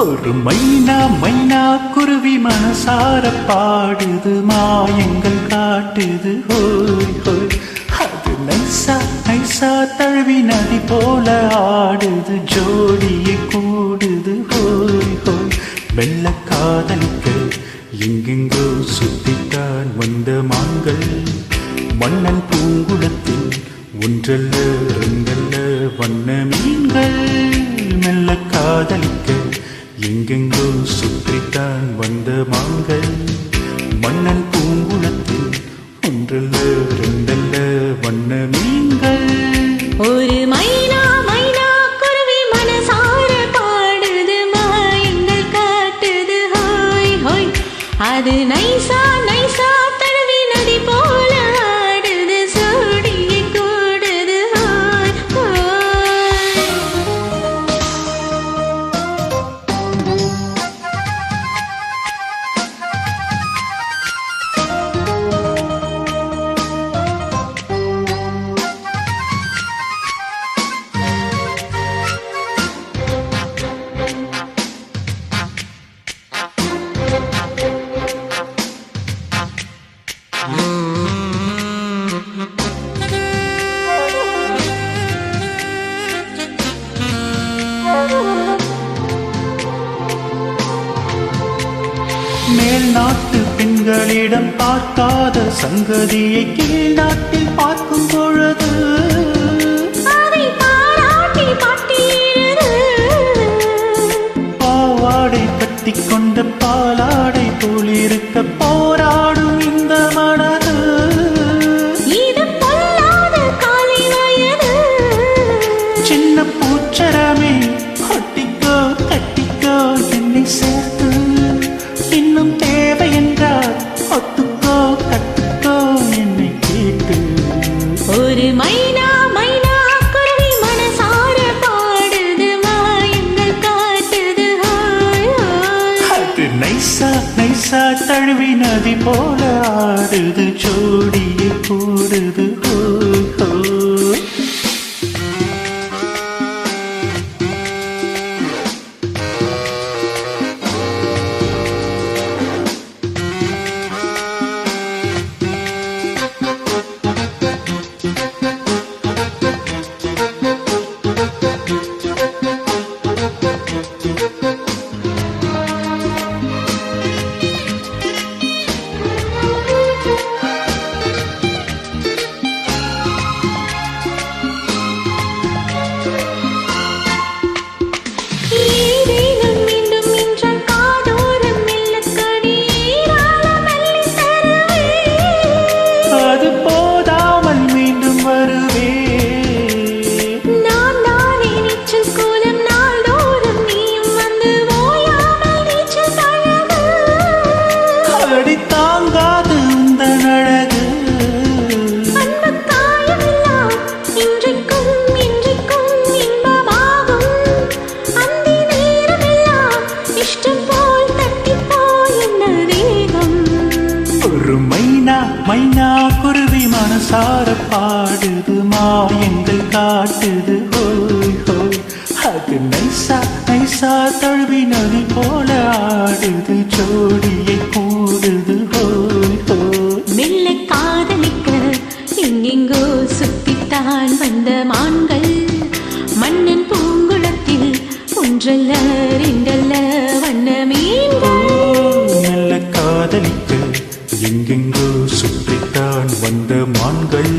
ஒரு மைனா மைனா குருவி மனசார பாடுது மாயங்கள் காட்டுது ஹோய் ஹோய். அது நைசா நைசா தழுவி நதி போல ஆடுது ஜோடியை கூடுது ஹோய் ஹோய். வெள்ள காதலிக்க எங்கெங்கோ சுத்தித்தான் வந்த மான்கள் மன்னன் பூங்குளத்தில் ஒன்றல்ல ரெண்டல்ல வண்ண மீன்கள். மெல்ல காதலிக்க எங்கெங்கோ சுற்றித்தான் வந்த மான்கள் மன்னன் பூங்குளத்தில் ஒன்றல்ல ரெண்டல்ல வண்ண மீன்கள். ஒரு மைனா மைனா குருவி மனசார பாடுது மாயங்கள் காட்டுது ஹோய் ஹோய். அது நைசா நைசா தழுவி நதி போல ஆடுது சோடியை கூடுது ஹோய் ஹோய். மேல் நாட்டு பெண்களிடம் பார்க்காத சங்கதியை கீழ் நாட்டில் பார்க்கும் பொழுது அதை பாராட்டி பாட்டியது பாவாடை கட்டி கொண்ட பாலாடை போலிருக்க போராடும் இந்த மனது. இது பொல்லாத காலை வயது சின்ன பூச்சரமே கட்டிக்கோ கட்டிக்கோ என்னை சேர்த்து இன்னும் தேவை என்றால் ஒத்துக்கோ கட்டுக்கோ என்னை கேட்டு. ஒரு மைனா மைனா குருவி மனசார பாடுது மாயங்கள் காட்டுது ஹோய் ஹோய். அது நைசா நைசா தழுவி நதி போல ஆடுது ஜோடியை கூடுது ஹோய் ஹோய். ஏதேனும் மீண்டும் என்றால் காதோரம் மெல்லக்கடி ஈராள மல்லி தருவே. அது போதாமல் மீண்டும் வருவே. நான் தானே நீச்சல் கோலம் நாள்தோறும் நீயும் வந்து ஓயாமல் நீச்சல் பழகு. அடி தாங்காது உந்தன் அழகு. அன்பு காயமெல்லாம் இன்றைக்கும் இன்றைக்கும் இன்பமாகும். அந்தி நேரமெல்லாம் இஷ்டம் போல் தட்டிப்போ என்ன தேகம். ஒரு மைனா மைனா குருவி மனசார பாடுது மாயங்கள் காட்டுது ஹோய் ஹோய். அது நைசா நைசா தழுவி நதி போல ஆடுது ஜோடியை கூடுது ஹோய் ஹோய். மெல்ல காதலிக்க எங்கெங்கோ சுத்தித்தான் வந்த மான்கள் மன்னன் பூங்குளத்தில் ஒன்றல்ல ரெண்டல்ல வண்ண மீன்கள். நல்ல காதலிக்க எங்கெங்கோ சுற்றித்தான் வந்த மான்கள்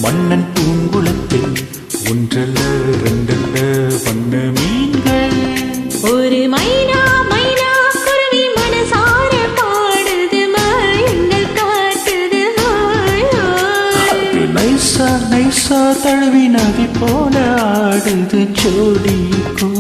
மன்னன் பூங்குளத்தில் ஒன்றல்ல ரெண்டல்ல வண்ண மீன்கள். ஒரு மைனா மைனா குருவி மனசார பாடுது மாயங்கள் காட்டுது ஹோய் ஹோய். அது நைசா நைசா தழுவி நதி போல ஆடுது ஜோடி கூ